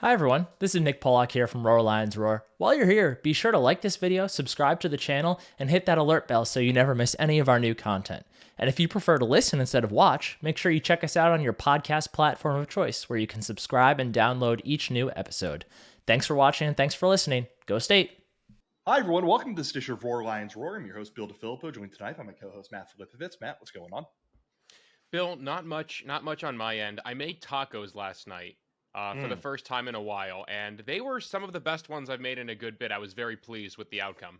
Hi everyone, this is Nick Pollock here from Roar Lions Roar. While you're here, be sure to like this video, subscribe to the channel, and hit that alert bell so you never miss any of our new content. And if you prefer to listen instead of watch, make sure you check us out on your podcast platform of choice where you can subscribe and download each new episode. Thanks for watching and thanks for listening. Go State! Hi everyone, welcome to this edition of Roar Lions Roar. I'm your host Bill DeFilippo, joined tonight by my co-host Matt Filipovitz. Matt, what's going on? Bill, not much on my end. I made tacos last night for the first time in a while, and they were some of the best ones I've made in a good bit. I was very pleased with the outcome.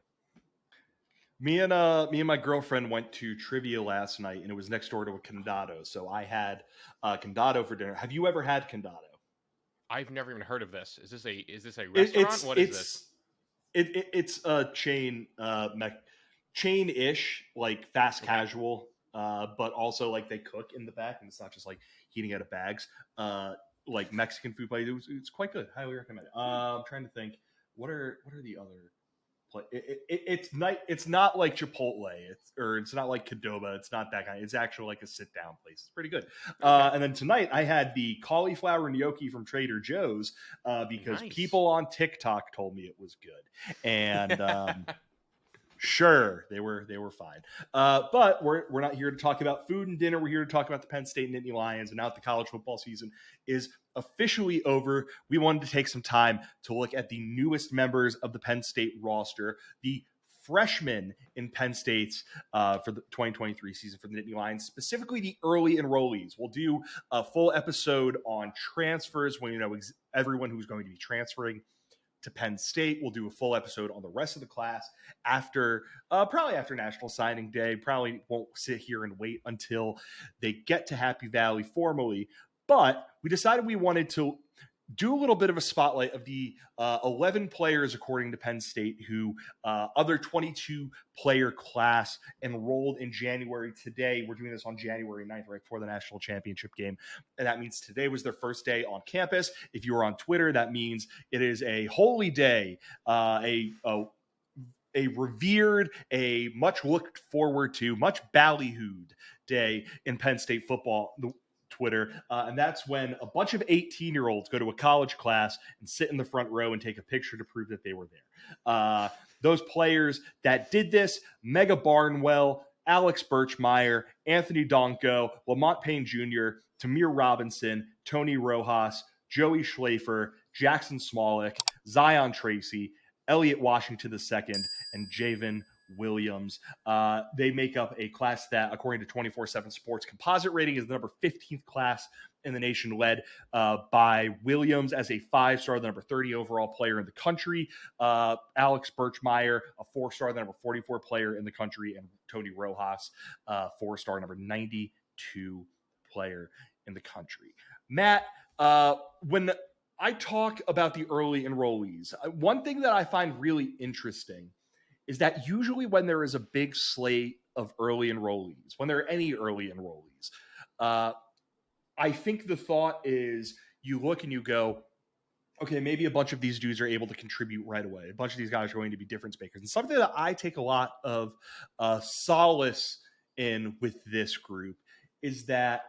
Me and my girlfriend went to trivia last night, and it was next door to a condado. So I had condado for dinner. Have you ever had condado? I've never even heard of this. Is this a restaurant? What is this? It's a chain-ish, like fast casual, but also like they cook in the back, and it's not just like heating out of bags. Like Mexican food place. It's quite good. Highly recommend it. I'm trying to think. What are the other? It's not like Chipotle. It's not like Qdoba. It's not that kind. It's actually like a sit down place. It's pretty good. And then tonight I had the cauliflower gnocchi from Trader Joe's because people on TikTok told me it was good, and sure, they were fine. But we're not here to talk about food and dinner. We're here to talk about the Penn State Nittany Lions. And now that the college football season is officially over, we wanted to take some time to look at the newest members of the Penn State roster, the freshmen in Penn State's for the 2023 season for the Nittany Lions, specifically the early enrollees. We'll do a full episode on transfers when everyone who's going to be transferring to Penn State. We'll do a full episode on the rest of the class probably after National Signing Day. Probably won't sit here and wait until they get to Happy Valley formally. But we decided we wanted to do a little bit of a spotlight of the 11 players, according to Penn State, who other 22-player class enrolled in January. Today, we're doing this on January 9th, right before the national championship game. And that means today was their first day on campus. If you were on Twitter, that means it is a holy day, a revered, a much looked forward to, much ballyhooed day in Penn State football Twitter, and that's when a bunch of 18-year-olds go to a college class and sit in the front row and take a picture to prove that they were there. Those players that did this: Mega Barnwell, Alex Birchmeyer, Anthony Donko, Lamont Payne Jr., Tamir Robinson, Tony Rojas, Joey Schlafer, Jackson Smolik, Zion Tracy, Elliot Washington II, and Javen Williams. They make up a class that, according to 24/7 Sports composite rating, is the number 15th class in the nation, led by Williams as a 5-star, the number 30 overall player in the country. Alex Birchmeyer, a 4-star, the number 44 player in the country, and Tony Rojas, 4-star, number 92 player in the country. Matt, when I talk about the early enrollees, one thing that I find really interesting is that usually when there is a big slate of early enrollees, when there are any early enrollees, I think the thought is you look and you go, okay, maybe a bunch of these dudes are able to contribute right away. A bunch of these guys are going to be difference makers. And something that I take a lot of solace in with this group is that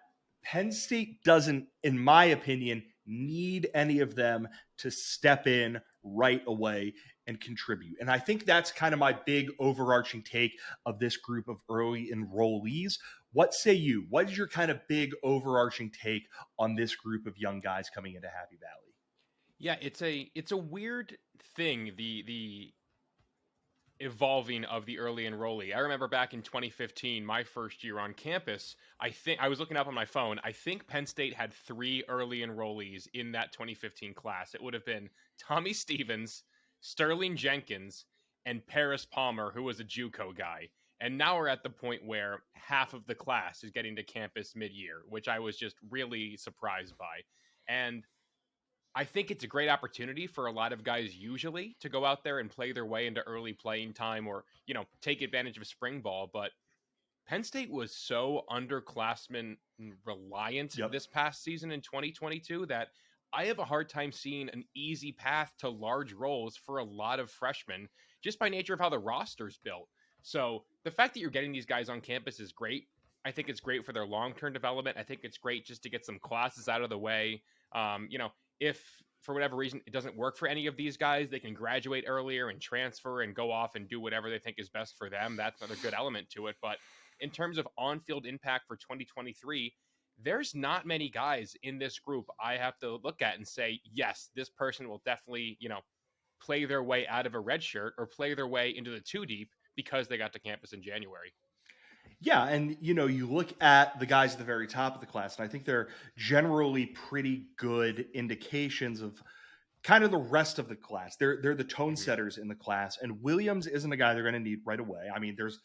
Penn State doesn't, in my opinion, need any of them to step in right away and contribute. And I think that's kind of my big overarching take of this group of early enrollees. What say you? What is your kind of big overarching take on this group of young guys coming into Happy Valley? Yeah, it's a weird thing, the evolving of the early enrollee. I remember back in 2015, my first year on campus, I was looking up on my phone. I think Penn State had 3 early enrollees in that 2015 class. It would have been Tommy Stevens, Sterling Jenkins, and Paris Palmer, who was a JUCO guy. And now we're at the point where half of the class is getting to campus mid-year, which I was just really surprised by. And I think it's a great opportunity for a lot of guys usually to go out there and play their way into early playing time or, take advantage of spring ball. But Penn State was so underclassmen reliant this past season in 2022 that I have a hard time seeing an easy path to large roles for a lot of freshmen just by nature of how the roster's built. So the fact that you're getting these guys on campus is great. I think it's great for their long-term development. I think it's great just to get some classes out of the way. If for whatever reason it doesn't work for any of these guys, they can graduate earlier and transfer and go off and do whatever they think is best for them. That's another good element to it. But in terms of on-field impact for 2023, there's not many guys in this group I have to look at and say, yes, this person will definitely, play their way out of a red shirt or play their way into the two deep because they got to campus in January. Yeah, and you look at the guys at the very top of the class, and I think they're generally pretty good indications of kind of the rest of the class. They're the tone setters in the class, and Williams isn't a guy they're going to need right away. I mean, there's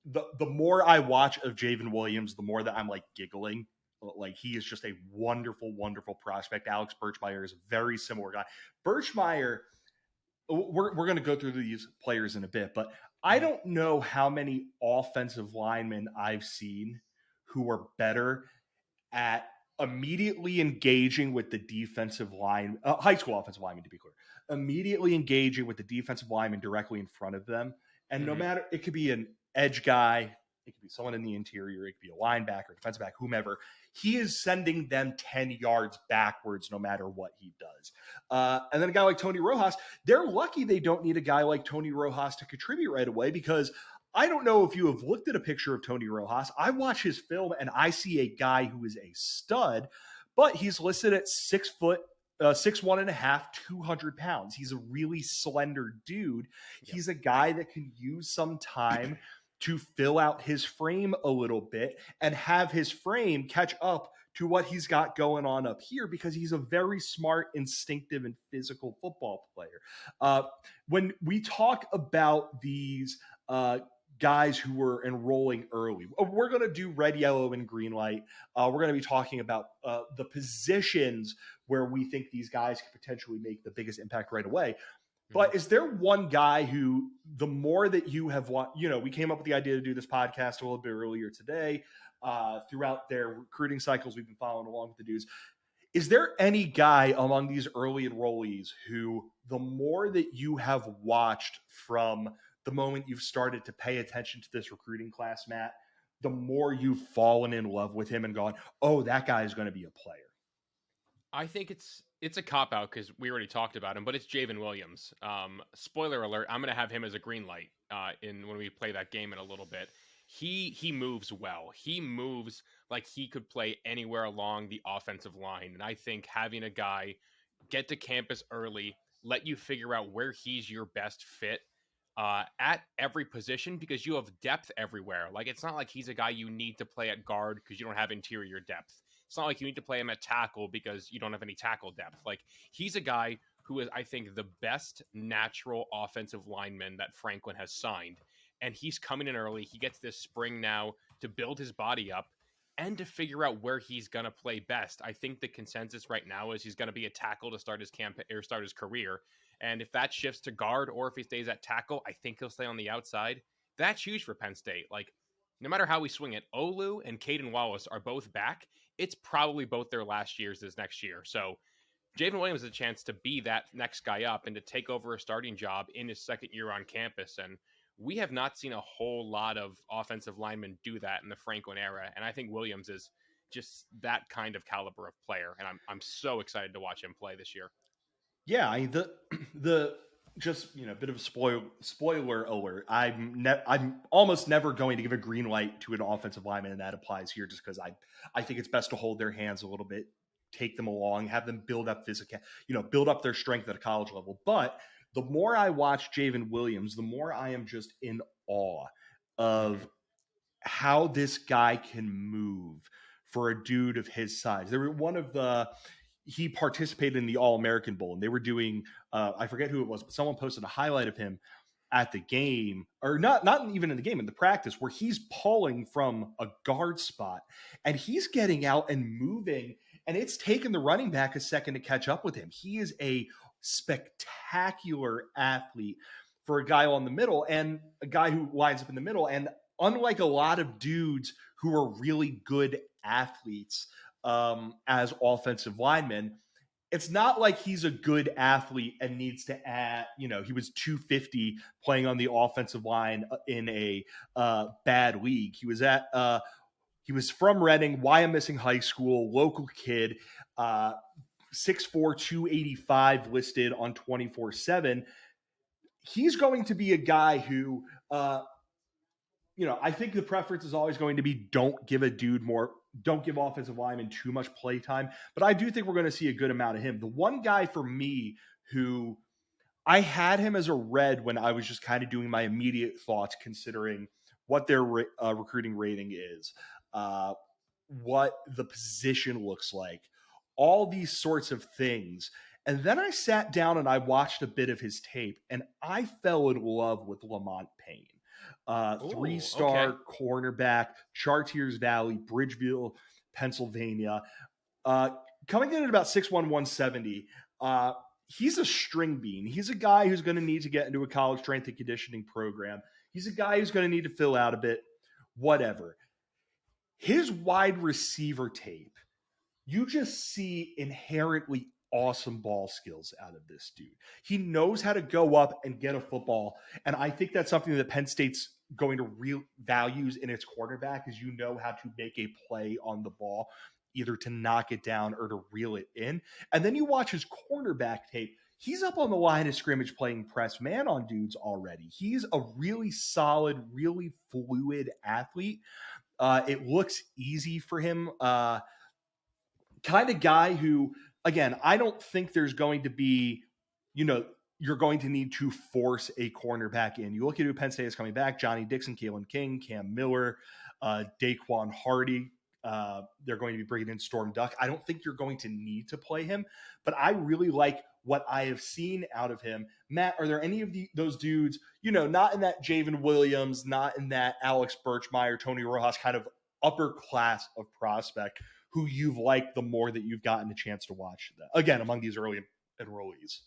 the more I watch of Javen Williams, the more that I'm like giggling. Like, he is just a wonderful, wonderful prospect. Alex Birchmeier is a very similar guy. Birchmeier, we're going to go through these players in a bit, but I don't know how many offensive linemen I've seen who are better at immediately engaging with the defensive line, high school offensive lineman, to be clear, immediately engaging with the defensive lineman directly in front of them. And no matter, it could be an edge guy, it could be someone in the interior, it could be a linebacker, defensive back, whomever. He is sending them 10 yards backwards no matter what he does. And then a guy like Tony Rojas, they're lucky they don't need a guy like Tony Rojas to contribute right away, because I don't know if you have looked at a picture of Tony Rojas. I watch his film and I see a guy who is a stud, but he's listed at 6 foot, 6'1.5", 200 pounds. He's a really slender dude. Yep. He's a guy that can use some time to fill out his frame a little bit and have his frame catch up to what he's got going on up here, because he's a very smart, instinctive, and physical football player. When we talk about these guys who were enrolling early, we're going to do red, yellow, and green light. We're going to be talking about the positions where we think these guys could potentially make the biggest impact right away. But is there one guy who, the more that you have watched, we came up with the idea to do this podcast a little bit earlier today, throughout their recruiting cycles, we've been following along with the dudes. Is there any guy among these early enrollees who, the more that you have watched from the moment you've started to pay attention to this recruiting class, Matt, the more you've fallen in love with him and gone, oh, that guy is going to be a player? I think it's a cop-out because we already talked about him, but it's Javen Williams. Spoiler alert, I'm going to have him as a green light when we play that game in a little bit. He moves well. He moves like he could play anywhere along the offensive line. And I think having a guy get to campus early, let you figure out where he's your best fit at every position, because you have depth everywhere. Like, it's not like he's a guy you need to play at guard because you don't have interior depth. It's not like you need to play him at tackle because you don't have any tackle depth. Like, he's a guy who is, I think, the best natural offensive lineman that Franklin has signed. And he's coming in early. He gets this spring now to build his body up and to figure out where he's going to play best. I think the consensus right now is he's going to be a tackle to start his start his career. And if that shifts to guard, or if he stays at tackle, I think he'll stay on the outside. That's huge for Penn State. Like, no matter how we swing it, Olu and Caden Wallace are both back. It's probably both their last years this next year. So Javen Williams has a chance to be that next guy up and to take over a starting job in his second year on campus. And we have not seen a whole lot of offensive linemen do that in the Franklin era. And I think Williams is just that kind of caliber of player. And I'm so excited to watch him play this year. Yeah, I mean, the just, bit of a spoiler alert. I'm almost never going to give a green light to an offensive lineman, and that applies here just because I think it's best to hold their hands a little bit, take them along, have them build up build up their strength at a college level. But the more I watch Javen Williams, the more I am just in awe of how this guy can move for a dude of his size. He participated in the All-American Bowl, and they were doing, I forget who it was, but someone posted a highlight of him at the game, or not even in the game, in the practice, where he's pulling from a guard spot, and he's getting out and moving, and it's taken the running back a second to catch up with him. He is a spectacular athlete for a guy on the middle, and a guy who lines up in the middle. And unlike a lot of dudes who are really good athletes, as offensive linemen, it's not like he's a good athlete and needs to add, he was 250 playing on the offensive line in a bad league. He was from Reading, Wyomissing High School, local kid, 6'4", 285 listed on 24/7. He's going to be a guy who, I think the preference is always going to be don't give offensive linemen too much play time. But I do think we're going to see a good amount of him. The one guy for me who I had him as a red when I was just kind of doing my immediate thoughts, considering what their recruiting rating is, what the position looks like, all these sorts of things. And then I sat down and I watched a bit of his tape, and I fell in love with Lamont Payne. Three-star cornerback, Chartiers Valley, Bridgeville, Pennsylvania. Coming in at about 6'1", 170. He's a string bean. He's a guy who's going to need to get into a college strength and conditioning program. He's a guy who's going to need to fill out a bit, whatever. His wide receiver tape, you just see inherently awesome ball skills out of this dude. He knows how to go up and get a football. And I think that's something that Penn State's going to values in its quarterback, is how to make a play on the ball, either to knock it down or to reel it in. And then you watch his cornerback tape. He's up on the line of scrimmage playing press man on dudes already. He's a really solid, really fluid athlete. It looks easy for him. Kind of guy who, again, I don't think there's going to be, you're going to need to force a cornerback in. You look at who Penn State is coming back: Johnny Dixon, Kalen King, Cam Miller, Daquan Hardy. They're going to be bringing in Storm Duck. I don't think you're going to need to play him, but I really like what I have seen out of him. Matt, are there any of those dudes, not in that Javen Williams, not in that Alex Birchmeyer, Tony Rojas kind of upper class of prospect, who you've liked the more that you've gotten a chance to watch that, again, among these early enrollees?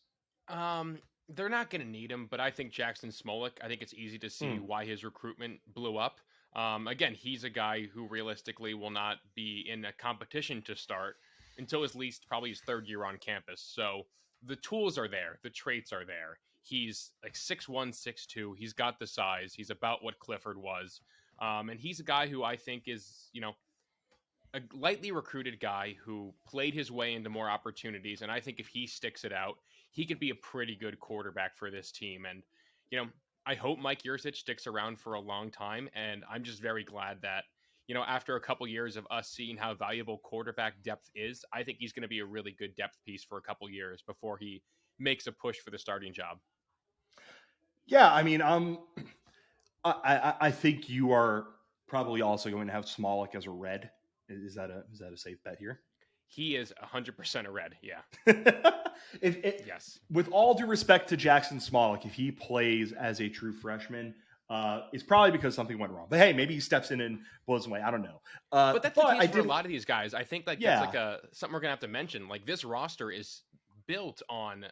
They're not going to need him, but I think Jackson Smolik, I think it's easy to see why his recruitment blew up. Again, he's a guy who realistically will not be in a competition to start until at least probably his third year on campus. So the tools are there. The traits are there. He's like 6'1", 6'2". He's got the size. He's about what Clifford was. And he's a guy who I think is, a lightly recruited guy who played his way into more opportunities. And I think if he sticks it out, he could be a pretty good quarterback for this team. And, I hope Mike Yurcich sticks around for a long time. And I'm just very glad that, after a couple years of us seeing how valuable quarterback depth is, I think he's going to be a really good depth piece for a couple years before he makes a push for the starting job. Yeah, I mean, I think you are probably also going to have Smolik as a red. Is that a safe bet here? He is 100% a red. Yeah. Yes. With all due respect to Jackson Smolik, if he plays as a true freshman, it's probably because something went wrong. But hey, maybe he steps in and blows away. I don't know. But that's the case for a lot of these guys. I think that's like something we're gonna have to mention. Like, this roster is built on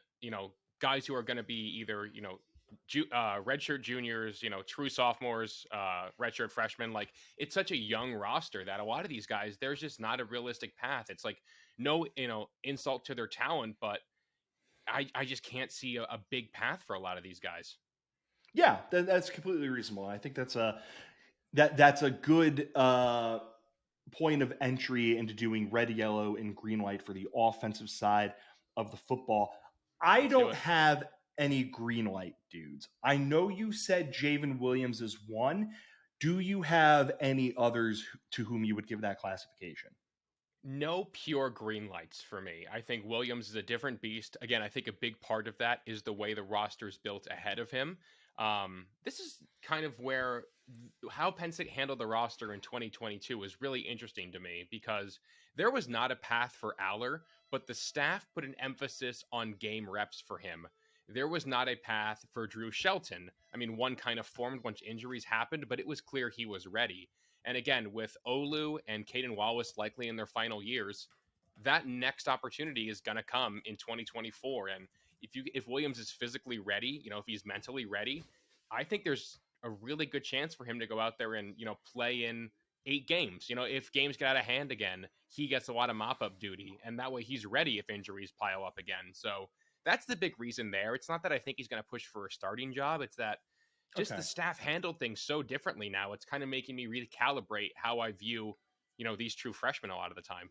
guys who are going to be either redshirt juniors, true sophomores, redshirt freshmen. Like, it's such a young roster that a lot of these guys, there's just not a realistic path. It's like, no, insult to their talent, but I just can't see a big path for a lot of these guys. Yeah, that's completely reasonable. I think that's a good point of entry into doing red, yellow, and green light for the offensive side of the football. I don't have any green light dudes. I know you said Javen Williams is one. Do you have any others to whom you would give that classification? No pure green lights for me. I think Williams is a different beast. Again, I think a big part of that is the way the roster is built ahead of him. This is kind of where how Penn State handled the roster in 2022 was really interesting to me, because there was not a path for Aller, but the staff put an emphasis on game reps for him. There was not a path for Drew Shelton. I mean, one kind of formed once injuries happened, but it was clear he was ready. And again, with Olu and Caden Wallace likely in their final years, that next opportunity is going to come in 2024. And if Williams is physically ready, if he's mentally ready, I think there's a really good chance for him to go out there and, play in 8 games. If games get out of hand again, he gets a lot of mop-up duty, and that way he's ready if injuries pile up again. So that's the big reason there. It's not that I think he's going to push for a starting job. It's that just the staff handled things so differently now. It's kind of making me recalibrate how I view, these true freshmen a lot of the time.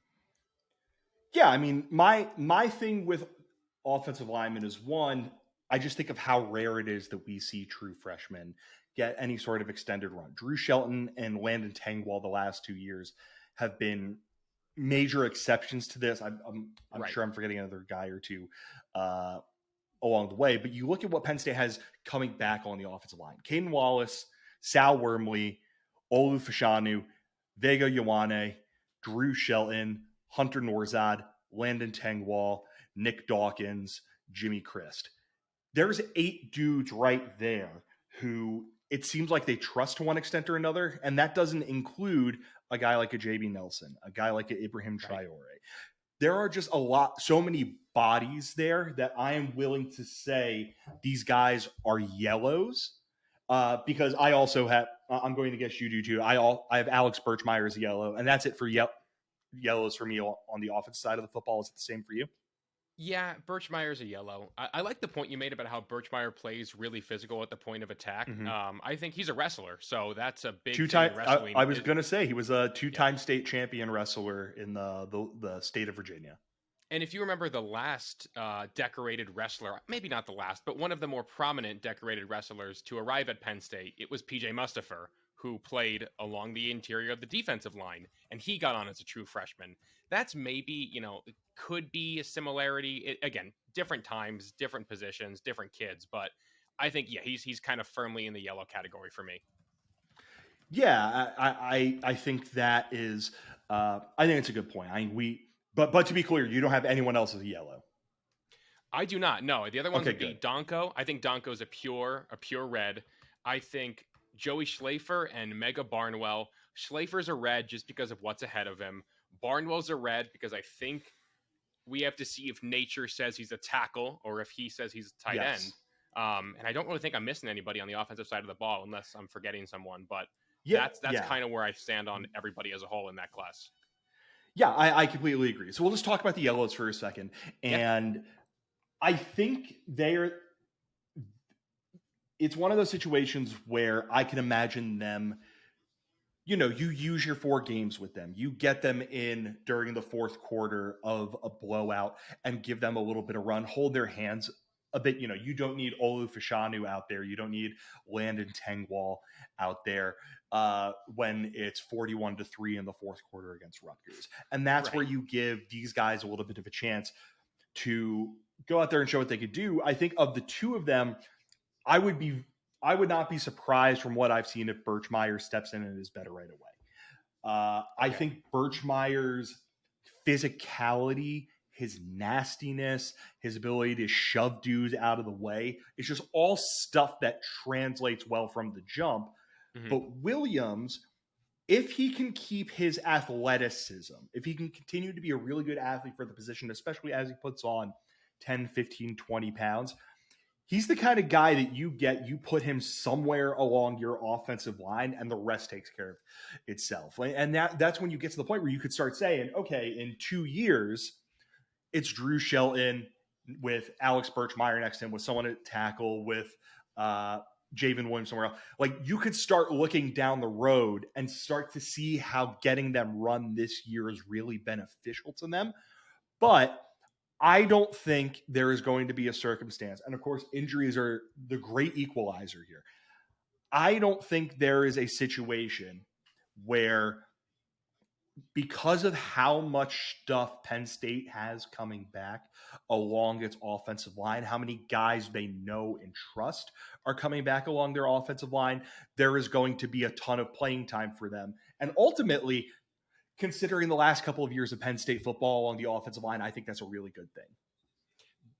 Yeah, I mean, my thing with offensive linemen is one, I just think of how rare it is that we see true freshmen get any sort of extended run. Drew Shelton and Landon Tangwall the last 2 years have been major exceptions to this. I'm Right. sure I'm forgetting another guy or two uh, along the way, but you look at what Penn State has coming back on the offensive line: Caden Wallace, Sal Wormley, Olu Fashanu, Vega Ioane, Drew Shelton, Hunter Norzad, Landon Tangwall, Nick Dawkins, Jimmy Christ. There's 8 dudes right there who it seems like they trust to one extent or another, and that doesn't include a guy like a JB Nelson, a guy like a Ibrahim Traore. There are just so many bodies there that I am willing to say these guys are yellows. Because I also have, I'm going to guess you do too. I have Alex Birchmeier as a yellow, and that's it for yellows for me on the offense side of the football. Is it the same for you? Yeah, Birchmeier's a yellow. I like the point you made about how Birchmeier plays really physical at the point of attack. I think he's a wrestler, so that's a big Two-time. thing in wrestling. I was going to say he was a 2-time state champion wrestler in the state of Virginia. And if you remember the last decorated wrestler, maybe not the last, but one of the more prominent decorated wrestlers to arrive at Penn State, it was PJ Mustafer, who played along the interior of the defensive line, and he got on as a true freshman. That's maybe, could be a similarity. Again, different times, different positions, different kids, but I think, he's kind of firmly in the yellow category for me. Yeah, I think that is, I think it's a good point. But to be clear, you don't have anyone else as a yellow. I do not. No, the other ones would be Donko. I think Donko's a pure red. I think Joey Schlafer and Mega Barnwell. Schlafer's a red just because of what's ahead of him. Barnwell's a red because I think we have to see if nature says he's a tackle or if he says he's a tight end. And I don't really think I'm missing anybody on the offensive side of the ball unless I'm forgetting someone. But that's kind of where I stand on everybody as a whole in that class. Yeah, I completely agree. So we'll just talk about the yellows for a second. And I think it's one of those situations where I can imagine them, you use your 4 games with them. You get them in during the fourth quarter of a blowout and give them a little bit of run, hold their hands a bit. You don't need Olu Fashanu out there. You don't need Landon Tangwall out there when it's 41-3 in the fourth quarter against Rutgers. And that's where you give these guys a little bit of a chance to go out there and show what they could do. I think of the 2 of them, I would not be surprised from what I've seen if Birchmeier steps in and is better right away. I think Birchmeier's physicality, his nastiness, his ability to shove dudes out of the way, it's just all stuff that translates well from the jump. But Williams, if he can keep his athleticism, if he can continue to be a really good athlete for the position, especially as he puts on 10, 15, 20 pounds, he's the kind of guy that you put him somewhere along your offensive line and the rest takes care of itself. And that's when you get to the point where you could start saying, okay, in 2 years, it's Drew Shelton with Alex Birchmeier next to him, with someone at tackle, with Javen Williams somewhere else. Like, you could start looking down the road and start to see how getting them run this year is really beneficial to them. But I don't think there is going to be a circumstance, and of course, injuries are the great equalizer here. I don't think there is a situation where, because of how much stuff Penn State has coming back along its offensive line, how many guys they know and trust are coming back along their offensive line, there is going to be a ton of playing time for them. And ultimately, considering the last couple of years of Penn State football along the offensive line, I think that's a really good thing.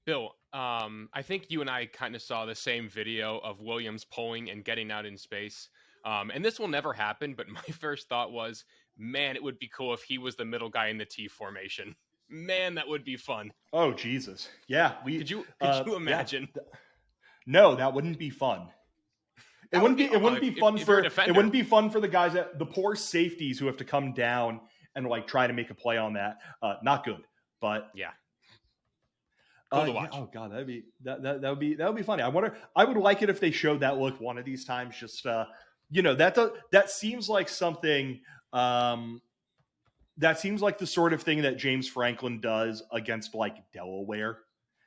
Bill, I think you and I kind of saw the same video of Williams pulling and getting out in space. And this will never happen, but my first thought was, man, it would be cool if he was the middle guy in the T formation. Man, that would be fun. Oh, Jesus. Yeah. Could you imagine? Yeah. No, that wouldn't be fun. It wouldn't be fun for the guys the poor safeties who have to come down and try to make a play on that. Not good, but yeah. Cool to watch. Yeah, oh God, that would be funny. I would like it if they showed that look one of these times. Just that seems like something that seems like the sort of thing that James Franklin does against like Delaware.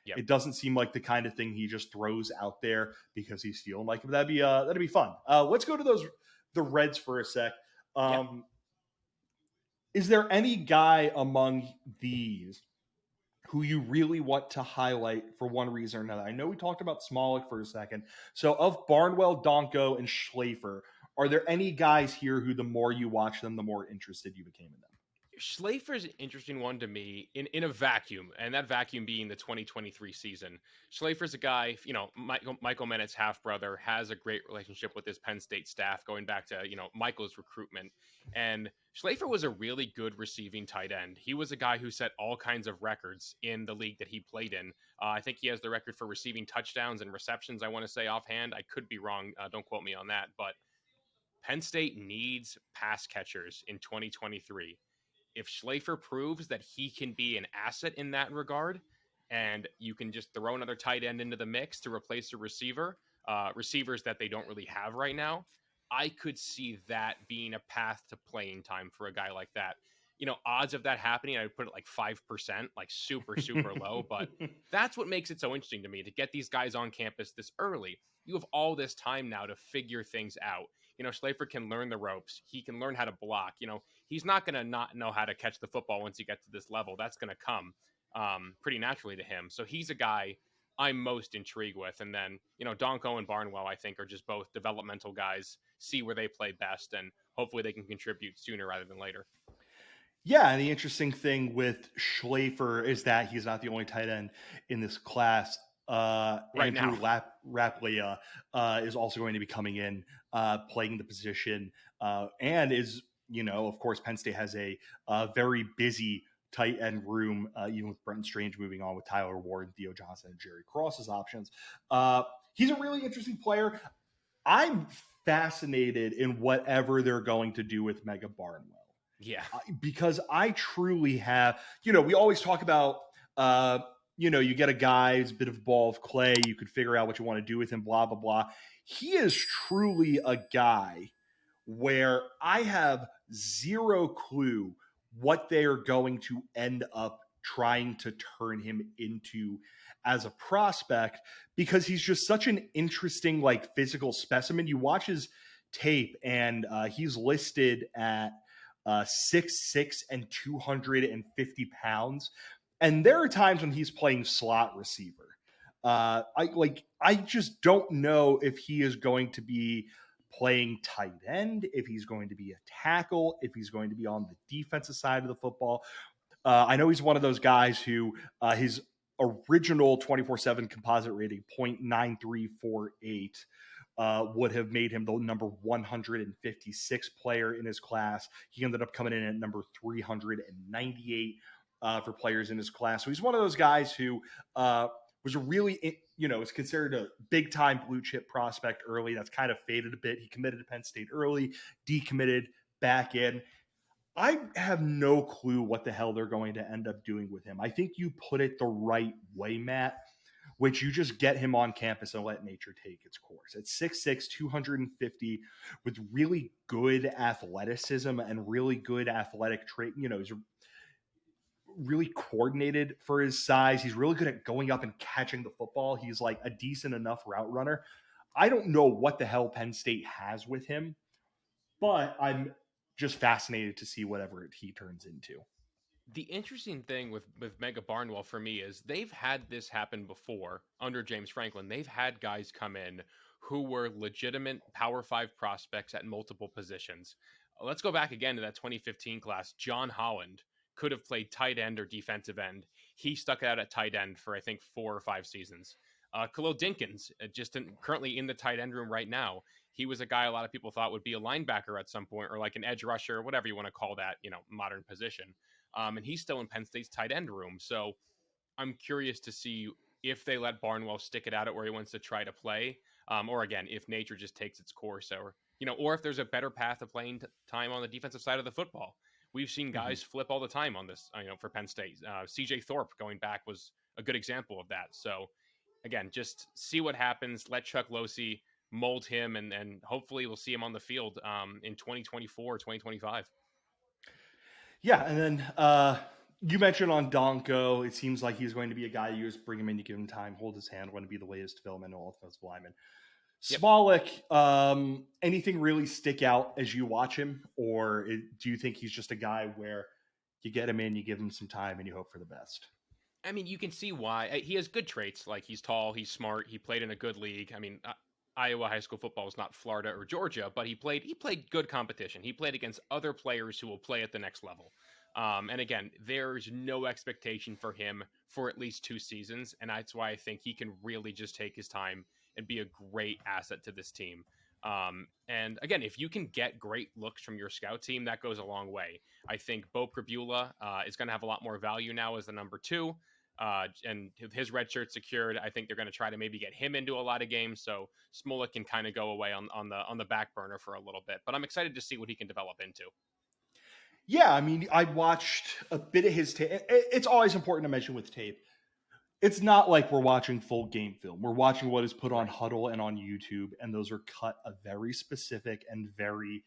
Yep. It doesn't seem like the kind of thing he just throws out there because he's feeling like that'd be fun. Let's go to the Reds for a sec. Yep. Is there any guy among these who you really want to highlight for one reason or another? I know we talked about Smolik for a second. So of Barnwell, Donko, and Schlafer, are there any guys here who the more you watch them, the more interested you became in them? Schlafer's an interesting one to me in a vacuum, and that vacuum being the 2023 season. Schlafer's a guy, Michael Mennett's half brother, has a great relationship with his Penn State staff going back to, Michael's recruitment. And Schlafer was a really good receiving tight end. He was a guy who set all kinds of records in the league that he played in. I think he has the record for receiving touchdowns and receptions, I want to say offhand. I could be wrong. Don't quote me on that. But Penn State needs pass catchers in 2023. If Schlafer proves that he can be an asset in that regard, and you can just throw another tight end into the mix to replace a receiver, receivers that they don't really have right now, I could see that being a path to playing time for a guy like that. Odds of that happening, I would put it like 5%, like super, super low. But that's what makes it so interesting to me, to get these guys on campus this early. You have all this time now to figure things out. Schlafer can learn the ropes. He can learn how to block. He's not going to not know how to catch the football once you get to this level. That's going to come pretty naturally to him. So he's a guy I'm most intrigued with. And then, Donko and Barnwell, I think, are just both developmental guys, see where they play best, and hopefully they can contribute sooner rather than later. Yeah, and the interesting thing with Schlafer is that he's not the only tight end in this class. Andrew Raplia is also going to be coming in, playing the position, and is, of course, Penn State has a very busy tight end room, even with Brenton Strange moving on with Tyler Ward, Theo Johnson, and Jerry Cross's options. He's a really interesting player. I'm fascinated in whatever they're going to do with Mega Barnwell. Yeah. Because I truly have, we always talk about, you get a guy who's a bit of a ball of clay. You could figure out what you want to do with him, blah, blah, blah. He is truly a guy where I have zero clue what they are going to end up trying to turn him into as a prospect, because he's just such an interesting, like, physical specimen. You watch his tape and he's listed at 6'6" and 250 pounds. And there are times when he's playing slot receiver. I just don't know if he is going to be playing tight end, if he's going to be a tackle, if he's going to be on the defensive side of the football. I know he's one of those guys who his original 24/7 composite rating, 0.9348, would have made him the number 156 player in his class. He ended up coming in at number 398 for players in his class. So he's one of those guys who was a really, is considered a big time blue chip prospect early. That's kind of faded a bit. He committed to Penn State early, decommitted back in. I have no clue what the hell they're going to end up doing with him. I think you put it the right way, Matt, which you just get him on campus and let nature take its course. At 6'6", 250, with really good athleticism and really good athletic trait. He's really coordinated for his size. He's really good at going up and catching the football. He's like a decent enough route runner. I don't know what the hell Penn State has with him, but I'm just fascinated to see whatever he turns into. The interesting thing with Mega Barnwell for me is they've had this happen before under James Franklin. They've had guys come in who were legitimate Power 5 prospects at multiple positions. Let's go back again to that 2015 class. John Holland could have played tight end or defensive end. He stuck it out at tight end for, I think, 4 or 5 seasons. Khalil Dinkins, currently in the tight end room right now. He was a guy a lot of people thought would be a linebacker at some point, or like an edge rusher, or whatever you want to call that, modern position. And he's still in Penn State's tight end room. So I'm curious to see if they let Barnwell stick it out at where he wants to try to play, or again, if nature just takes its course, or if there's a better path of playing time on the defensive side of the football. We've seen guys flip all the time on this, for Penn State. CJ Thorpe going back was a good example of that. So again, just see what happens. Let Chuck Losey mold him, and hopefully we'll see him on the field in 2024 or 2025. Yeah, and then you mentioned on Donko, it seems like he's going to be a guy you just bring him in, you give him time, hold his hand, want to be the latest developmental offensive lineman. Yep. Smolik, anything really stick out as you watch him, or do you think he's just a guy where you get him in, you give him some time, and you hope for the best? I mean, you can see why. He has good traits. Like, he's tall, he's smart, he played in a good league. I mean, Iowa high school football is not Florida or Georgia, but he played good competition. He played against other players who will play at the next level. And again, there's no expectation for him for at least 2 seasons, and that's why I think he can really just take his time and be a great asset to this team. And again, if you can get great looks from your scout team, that goes a long way. I think Bo Prabula is going to have a lot more value now as the number 2. And his red shirt secured, I think they're going to try to maybe get him into a lot of games. So Smolik can kind of go away on the back burner for a little bit. But I'm excited to see what he can develop into. Yeah, I mean, I watched a bit of his tape. It's always important to mention with tape. It's not like we're watching full game film. We're watching what is put on Huddle and on YouTube, and those are cut a very specific and very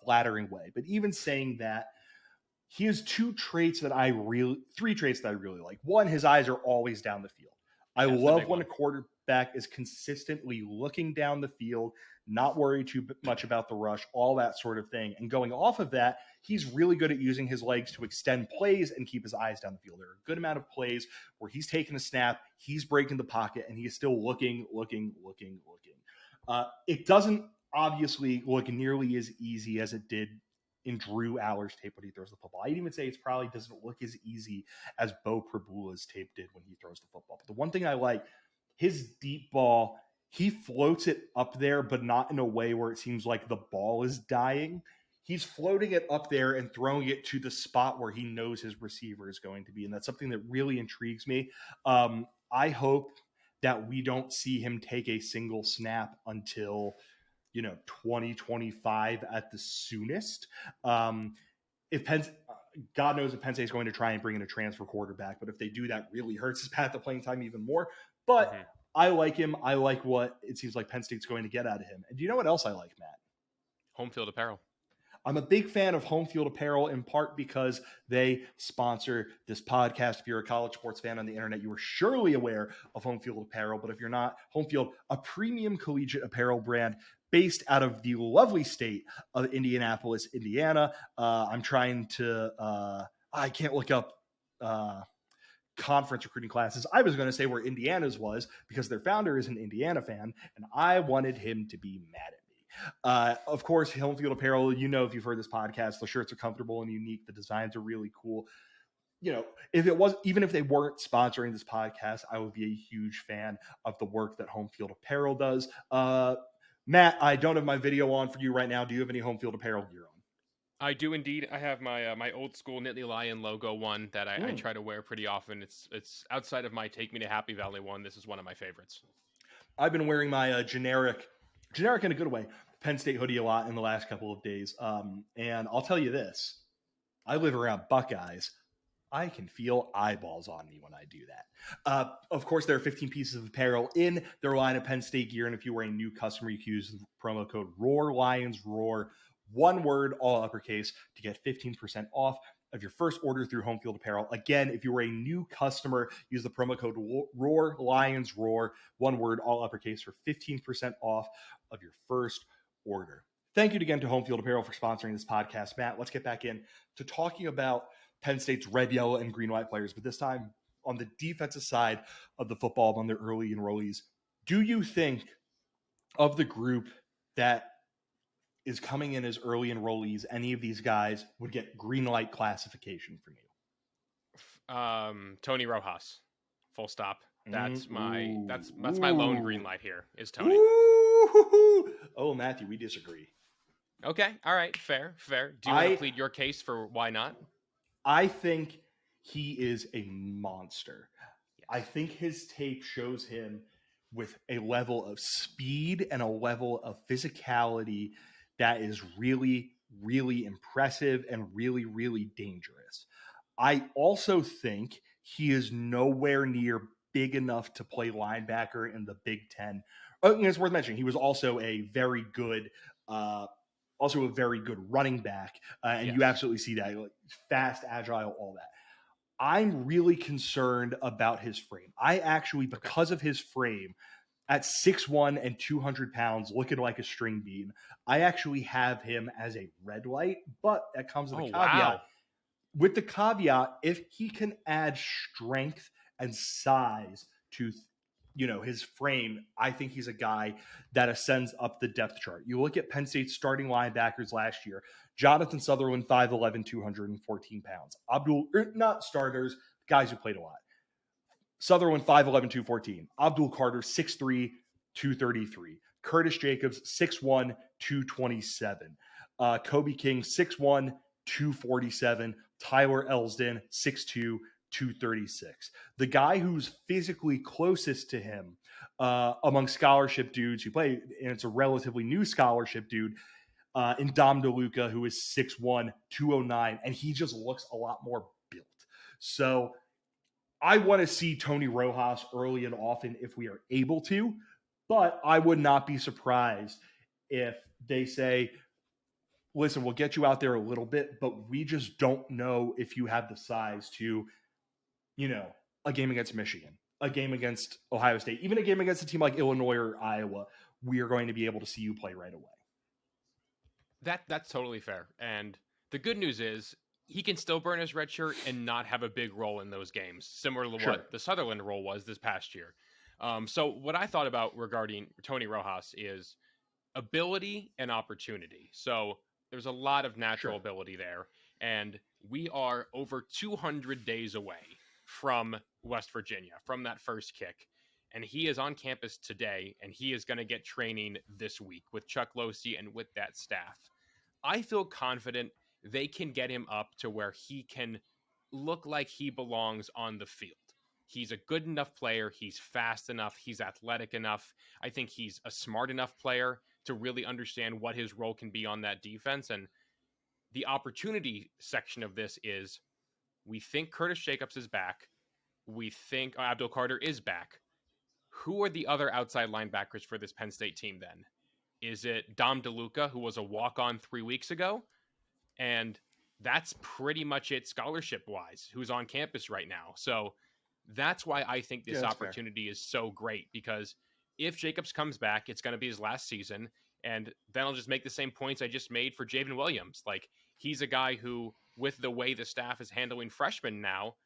flattering way. But even saying that, he has three traits that I really like. One, his eyes are always down the field. I love when a quarterback is consistently looking down the field, not worried too much about the rush, all that sort of thing. And going off of that, he's really good at using his legs to extend plays and keep his eyes down the field. There are a good amount of plays where he's taking a snap, he's breaking the pocket, and he's still looking. It doesn't obviously look nearly as easy as it did in Drew Aller's tape when he throws the football. I'd even say it probably doesn't look as easy as Bo Prabula's tape did when he throws the football. But the one thing I like, his deep ball, he floats it up there, but not in a way where it seems like the ball is dying. He's floating it up there and throwing it to the spot where he knows his receiver is going to be. And that's something that really intrigues me. I hope that we don't see him take a single snap until 2025 at the soonest. If God knows if Penn State is going to try and bring in a transfer quarterback, but if they do, that really hurts his path to playing time even more. But I like him. I like what it seems like Penn State's going to get out of him. And do you know what else I like, Matt? Home field apparel. I'm a big fan of Home Field Apparel, in part because they sponsor this podcast. If you're a college sports fan on the internet, you are surely aware of Home Field Apparel. But if you're not, Home Field, a premium collegiate apparel brand based out of the lovely state of Indianapolis, Indiana. I'm trying to, I can't look up conference recruiting classes. I was going to say where Indiana's was because their founder is an Indiana fan, and I wanted him to be mad at me. Of course, Home Field Apparel, if you've heard this podcast, the shirts are comfortable and unique. The designs are really cool. Even if they weren't sponsoring this podcast, I would be a huge fan of the work that Home Field Apparel does. Matt, I don't have my video on for you right now. Do you have any Home Field Apparel gear on? I do indeed. I have my old school Nittany Lion logo one that I try to wear pretty often. It's outside of my Take Me to Happy Valley one. This is one of my favorites. I've been wearing my generic in a good way, Penn State hoodie a lot in the last couple of days. And I'll tell you this, I live around Buckeyes. I can feel eyeballs on me when I do that. Of course, there are 15 pieces of apparel in their line of Penn State gear. And if you are a new customer, you can use the promo code ROAR Lions Roar, one word, all uppercase, to get 15% off of your first order through Home Field Apparel. Again, if you are a new customer, use the promo code ROAR Lions Roar, one word, all uppercase, for 15% off of your first order. Thank you again to Home Field Apparel for sponsoring this podcast. Matt, let's get back in to talking about Penn State's red, yellow, and green, white players, but this time on the defensive side of the football on their early enrollees. Do you think of the group that is coming in as early enrollees, any of these guys would get green light classification from you? Tony Rojas, full stop. That's my lone green light here is Tony. Ooh. Oh, Matthew, we disagree. Okay. All right. Fair. Do you want to plead your case for why not? I think he is a monster. Yes. I think his tape shows him with a level of speed and a level of physicality that is really, really impressive and really, really dangerous. I also think he is nowhere near big enough to play linebacker in the Big Ten. It's worth mentioning, he was also a very good also a very good running back. And Yes. you absolutely see that, like fast, agile, all that. I'm really concerned about his frame. I actually, Okay. because of his frame, at 6'1" and 200 pounds, looking like a string bean, I actually have him as a red light, but that comes with a Oh, caveat. wow. With the caveat, if he can add strength and size to his frame, I think he's a guy that ascends up the depth chart. You look at Penn State's starting linebackers last year: Jonathan Sutherland, 5'11", 214 pounds. Not starters, guys who played a lot. Sutherland, 5'11", 214. Abdul Carter, 6'3", 233. Curtis Jacobs, 6'1", 227. Kobe King, 6'1", 247. Tyler Elsdon, 6'2", 236. The guy who's physically closest to him among scholarship dudes who play, and it's a relatively new scholarship dude, in Dom DeLuca, who is 6'1", 209, and he just looks a lot more built. So I want to see Tony Rojas early and often if we are able to, but I would not be surprised if they say, listen, we'll get you out there a little bit, but we just don't know if you have the size to, a game against Michigan, a game against Ohio State, even a game against a team like Illinois or Iowa. We are going to be able to see you play right away. That's totally fair. And the good news is he can still burn his red shirt and not have a big role in those games, similar to what the Sutherland role was this past year. So what I thought about regarding Tony Rojas is ability and opportunity. So there's a lot of natural ability there. And we are over 200 days away from West Virginia, from that first kick. And he is on campus today, and he is going to get training this week with Chuck Losey and with that staff. I feel confident they can get him up to where he can look like he belongs on the field. He's a good enough player. He's fast enough. He's athletic enough. I think he's a smart enough player to really understand what his role can be on that defense. And the opportunity section of this is we think Curtis Jacobs is back. We think Abdul Carter is back. Who are the other outside linebackers for this Penn State team then? Is it Dom DeLuca, who was a walk-on 3 weeks ago? And that's pretty much it scholarship-wise, who's on campus right now. So that's why I think this opportunity is so great, because if Jacobs comes back, it's going to be his last season, and then I'll just make the same points I just made for Javen Williams. Like, he's a guy who, with the way the staff is handling freshmen now,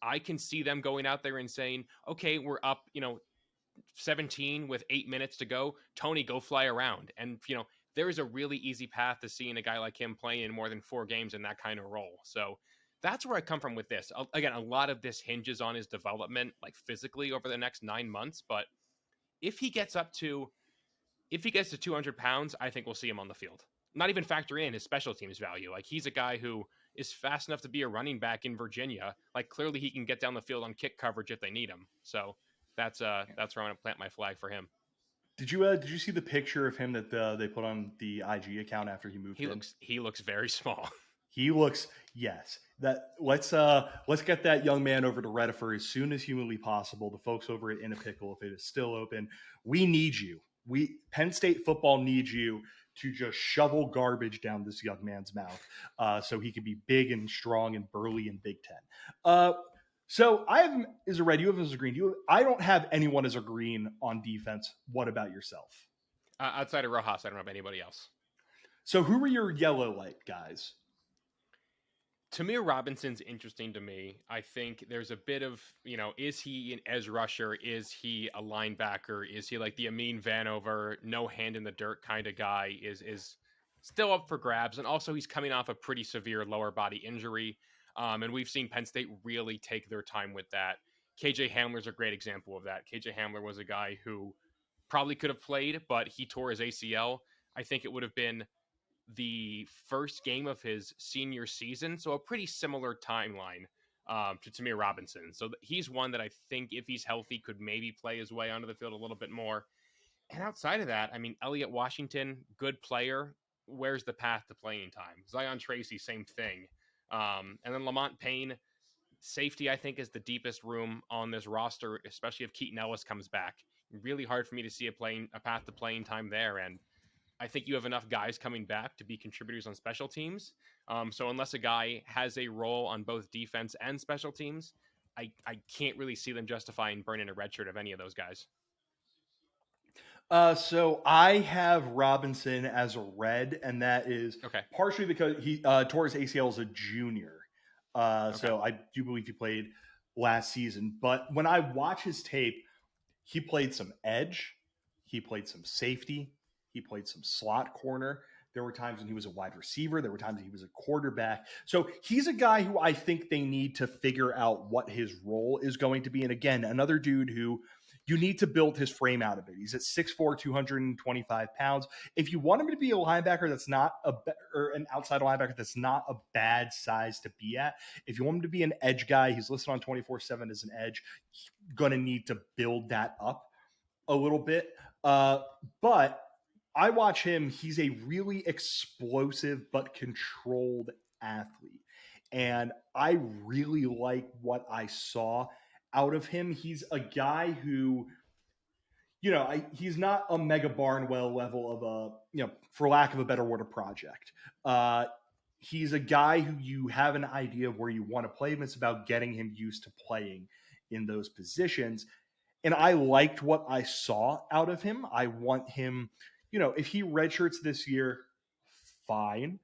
I can see them going out there and saying, okay, we're up, 17 with 8 minutes to go. Tony, go fly around. And, there is a really easy path to seeing a guy like him playing in more than 4 games in that kind of role. So that's where I come from with this. Again, a lot of this hinges on his development, like physically over the next 9 months. But if he gets to 200 pounds, I think we'll see him on the field. Not even factor in his special teams value. Like, he's a guy who is fast enough to be a running back in Virginia. Like, clearly he can get down the field on kick coverage if they need him. So that's where I'm going to plant my flag for him. Did you see the picture of him that they put on the IG account after he moved? He looks very small. He looks, yes. Let's get that young man over to Redifer as soon as humanly possible. The folks over at In a Pickle, if it is still open, we need you. Penn State football needs you to just shovel garbage down this young man's mouth, so he can be big and strong and burly in Big Ten. So I have him as a red. You have him as a green. I don't have anyone as a green on defense. What about yourself? Outside of Rojas, I don't have anybody else. So who are your yellow light guys? Tamir Robinson's interesting to me. I think there's a bit of, is he an edge rusher? Is he a linebacker? Is he like the Amin Vanover, no hand in the dirt kind of guy? Is still up for grabs. And also he's coming off a pretty severe lower body injury. And we've seen Penn State really take their time with that. KJ Hamler's a great example of that. KJ Hamler was a guy who probably could have played, but he tore his ACL. I think it would have been the first game of his senior season. So a pretty similar timeline to Tamir Robinson. So he's one that I think, if he's healthy, could maybe play his way onto the field a little bit more. And outside of that, I mean, Elliott Washington, good player. Where's the path to playing time? Zion Tracy, same thing. And then Lamont Payne, safety, I think, is the deepest room on this roster, especially if Keaton Ellis comes back. Really hard for me to see a path to playing time there. And I think you have enough guys coming back to be contributors on special teams. So unless a guy has a role on both defense and special teams, I can't really see them justifying burning a red shirt of any of those guys. So I have Robinson as a red, and that is Okay. partially because he tore his ACL as a junior. So I do believe he played last season. But when I watch his tape, he played some edge, he played some safety, he played some slot corner. There were times when he was a wide receiver. There were times when he was a quarterback. So he's a guy who I think they need to figure out what his role is going to be. And again, another dude who you need to build his frame out of it. He's at 6'4", 225 pounds. If you want him to be a linebacker that's not or an outside linebacker that's not a bad size to be at, if you want him to be an edge guy, he's listed on 24/7 as an edge, going to need to build that up a little bit. But I watch him. He's a really explosive but controlled athlete. And I really like what I saw out of him. He's a guy who, he's not a Mega Barnwell level of a, for lack of a better word, a project. He's a guy who you have an idea of where you want to play him. It's about getting him used to playing in those positions. And I liked what I saw out of him. I want him, if he redshirts this year, fine.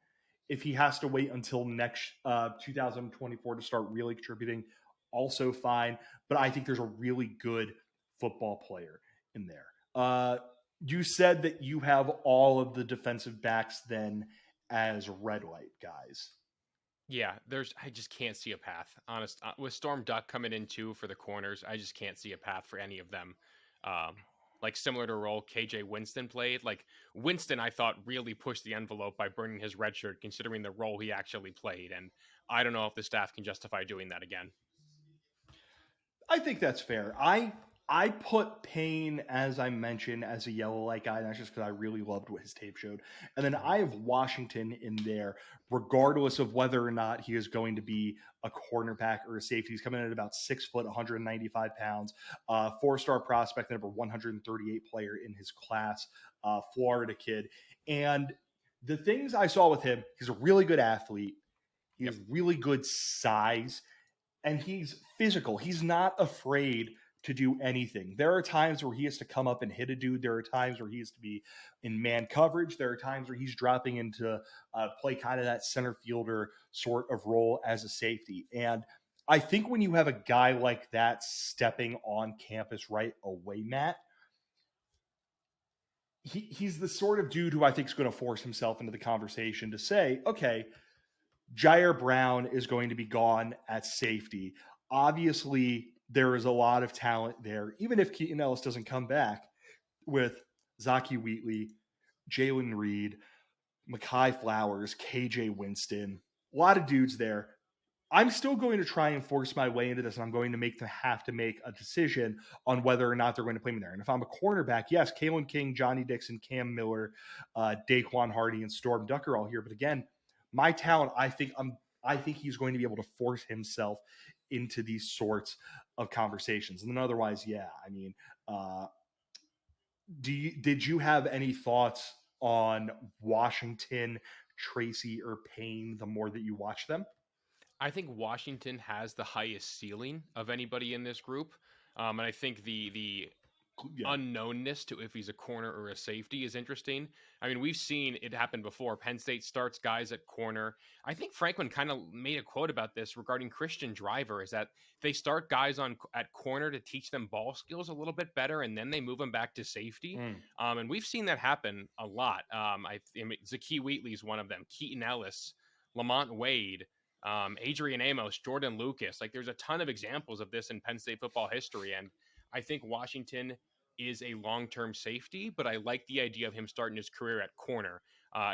If he has to wait until next 2024 to start really contributing, also fine. But I think there's a really good football player in there. You said that you have all of the defensive backs then as red light guys. Yeah, I just can't see a path. Honest, with Storm Duck coming in too for the corners, I just can't see a path for any of them. Like similar to a role KJ Winston played. Like Winston, I thought really pushed the envelope by burning his red shirt, considering the role he actually played. And I don't know if the staff can justify doing that again. I think that's fair. I put Payne, as I mentioned, as a yellow light guy. That's just because I really loved what his tape showed. And then I have Washington in there, regardless of whether or not he is going to be a cornerback or a safety. He's coming in at about 6 foot, 195 pounds, 4-star prospect, number 138 player in his class, Florida kid. And the things I saw with him, he's a really good athlete. He has really good size, and he's physical. He's not afraid to do anything. There are times where he has to come up and hit a dude. There are times where he has to be in man coverage. There are times where he's dropping into play kind of that center fielder sort of role as a safety. And I think when you have a guy like that stepping on campus right away, Matt, he's the sort of dude who I think is going to force himself into the conversation to say, okay, Jair Brown is going to be gone at safety. Obviously, there is a lot of talent there, even if Keaton Ellis doesn't come back, with Zaki Wheatley, Jalen Reed, Mekhi Flowers, KJ Winston, a lot of dudes there. I'm still going to try and force my way into this, and I'm going to have to make a decision on whether or not they're going to play me there. And if I'm a cornerback, yes, Kalen King, Johnny Dixon, Cam Miller, Daquan Hardy, and Storm Duck are all here. But again, my talent, I think he's going to be able to force himself into these sorts of conversations. And then otherwise, yeah, I mean, did you have any thoughts on Washington, Tracy, or Payne the more that you watch them? I think Washington has the highest ceiling of anybody in this group. And I think the unknownness to if he's a corner or a safety is interesting. I mean, we've seen it happen before. Penn State starts guys at corner. I think Franklin kind of made a quote about this regarding Christian Driver, is that they start guys at corner to teach them ball skills a little bit better, and then they move them back to safety. And we've seen that happen a lot. Zaki Wheatley is one of them. Keaton Ellis, Lamont Wade, Adrian Amos, Jordan Lucas. Like, there's a ton of examples of this in Penn State football history, and I think Washington is a long-term safety, but I like the idea of him starting his career at corner,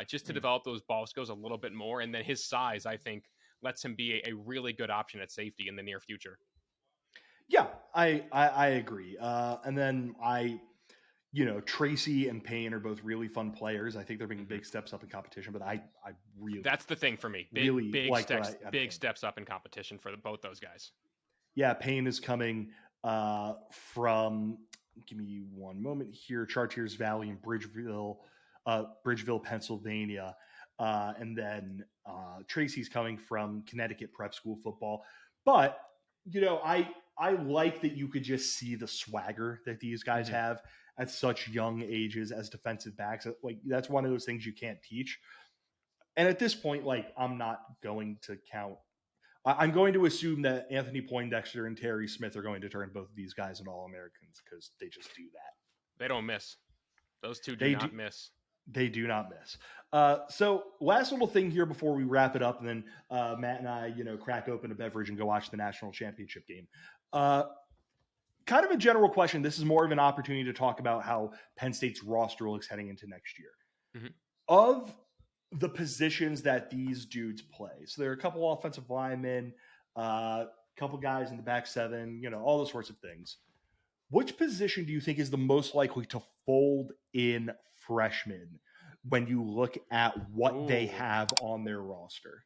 just to develop those ball skills a little bit more. And then his size, I think, lets him be a really good option at safety in the near future. Yeah, I agree. And then Tracy and Payne are both really fun players. I think they're making big steps up in competition, but I really, that's the thing for me. Big steps up in competition for both those guys. Yeah, Payne is coming from, give me one moment here, Chartiers Valley and Bridgeville Bridgeville, Pennsylvania. And then Tracy's coming from Connecticut prep school football. But, I like that you could just see the swagger that these guys have at such young ages as defensive backs. Like, that's one of those things you can't teach. And at this point, like, I'm not going to count. I'm going to assume that Anthony Poindexter and Terry Smith are going to turn both of these guys into All-Americans because they just do that. They don't miss. Those two do not miss. They do not miss. So last little thing here before we wrap it up, and then Matt and I, crack open a beverage and go watch the national championship game. Kind of a general question. This is more of an opportunity to talk about how Penn State's roster looks heading into next year. Mm-hmm. Of the positions that these dudes play, so there are a couple offensive linemen, a couple guys in the back seven, all those sorts of things. Which position do you think is the most likely to fold in freshmen when you look at what they have on their roster?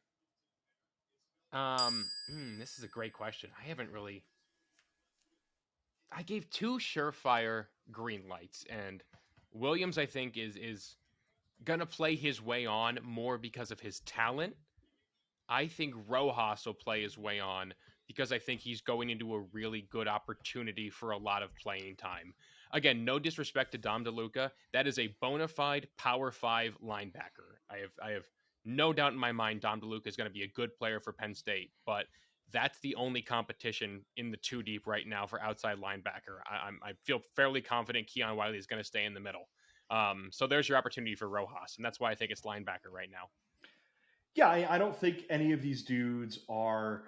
This is a great question. I gave two surefire green lights, and Williams, I think, is gonna play his way on more because of his talent. I think Rojas will play his way on because I think he's going into a really good opportunity for a lot of playing time. Again, no disrespect to Dom DeLuca. That is a bona fide Power 5 linebacker. I have no doubt in my mind Dom DeLuca is going to be a good player for Penn State, but that's the only competition in the two deep right now for outside linebacker. I feel fairly confident Keon Wiley is going to stay in the middle. So there's your opportunity for Rojas, and that's why I think it's linebacker right now. Yeah, I don't think any of these dudes are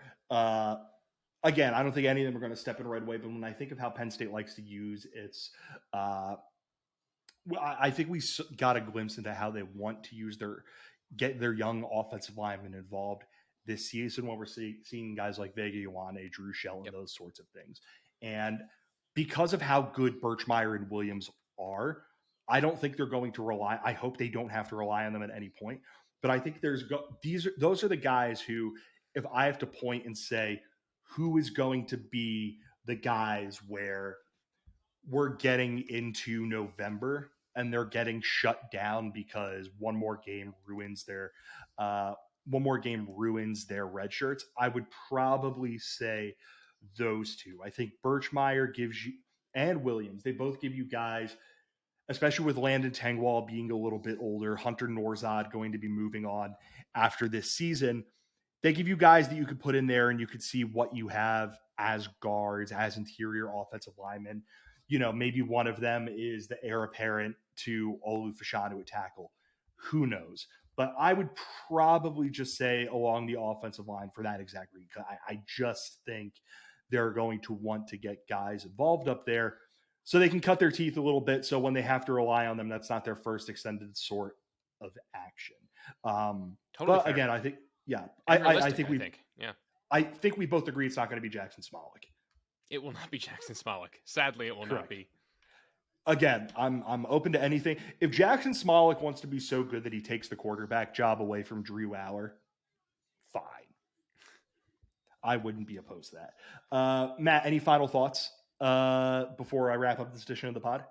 again, I don't think any of them are going to step in right away, but when I think of how Penn State likes to use its I think we got a glimpse into how they want to get their young offensive linemen involved this season when we're seeing guys like Vega Ioane, Drew Shell, and those sorts of things. And because of how good Birchmeier and Williams are, I don't think they're going to rely. I hope they don't have to rely on them at any point. But I think those are the guys who, if I have to point and say who is going to be the guys where we're getting into November and they're getting shut down because one more game ruins their red shirts, I would probably say those two. I think Birchmeier gives you, and Williams, they both give you guys, especially with Landon Tengwall being a little bit older, Hunter Norzad going to be moving on after this season. They give you guys that you could put in there and you could see what you have as guards, as interior offensive linemen. Maybe one of them is the heir apparent to Olu Fashanu at tackle. Who knows? But I would probably just say along the offensive line for that exact reason. I just think they're going to want to get guys involved up there so they can cut their teeth a little bit. So when they have to rely on them, that's not their first extended sort of action. Totally but fair. Again, I think, I think we both agree it's not going to be Jackson Smolik. It will not be Jackson Smolik. Sadly, it will not be. Again, I'm open to anything. If Jackson Smolik wants to be so good that he takes the quarterback job away from Drew Aller, fine. I wouldn't be opposed to that. Matt, any final thoughts before I wrap up this edition of the pod?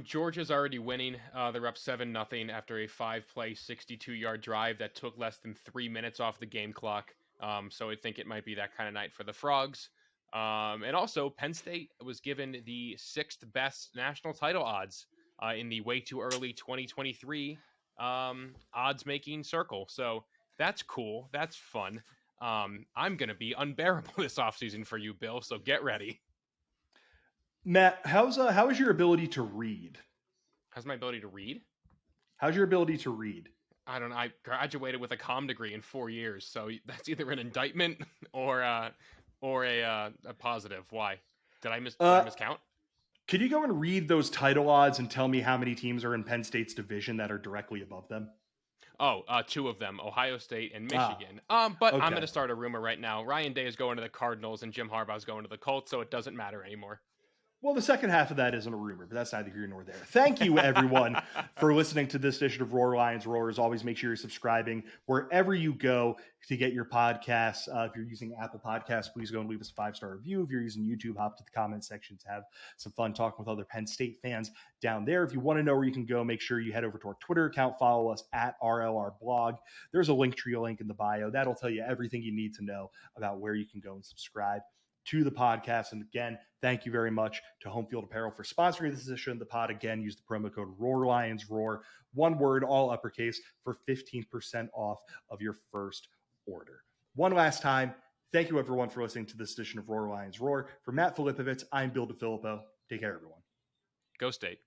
Georgia's already winning. They're up 7-0 after a 5-play, 62-yard drive that took less than 3 minutes off the game clock. So I think it might be that kind of night for the Frogs. And also, Penn State was given the 6th best national title odds in the way too early 2023 odds-making circle. So that's cool. That's fun. I'm going to be unbearable this offseason for you, Bill, so get ready. Matt, how is your ability to read? How's my ability to read? How's your ability to read? I don't know. I graduated with a comm degree in 4 years, so that's either an indictment or a positive. Why? Did I miscount? Could you go and read those title odds and tell me how many teams are in Penn State's division that are directly above them? Oh, 2 of them, Ohio State and Michigan. But okay. I'm going to start a rumor right now. Ryan Day is going to the Cardinals and Jim Harbaugh is going to the Colts, so it doesn't matter anymore. Well, the second half of that isn't a rumor, but that's neither here nor there. Thank you, everyone, for listening to this edition of Roar Lions Roar. As always, make sure you're subscribing wherever you go to get your podcasts. If you're using Apple Podcasts, please go and leave us a 5-star review. If you're using YouTube, hop to the comment section to have some fun talking with other Penn State fans down there. If you want to know where you can go, make sure you head over to our Twitter account, follow us at RLR Blog. There's a Linktree link in the bio. That'll tell you everything you need to know about where you can go and subscribe to the podcast. And again, thank you very much to Home Field Apparel for sponsoring this edition of the pod. Again, use the promo code Roar Lions Roar, one word, all uppercase, for 15% off of your first order. One last time, thank you everyone for listening to this edition of Roar Lions Roar. For Matt Filipovitz, I'm Bill DeFilippo. Take care, everyone. Go State.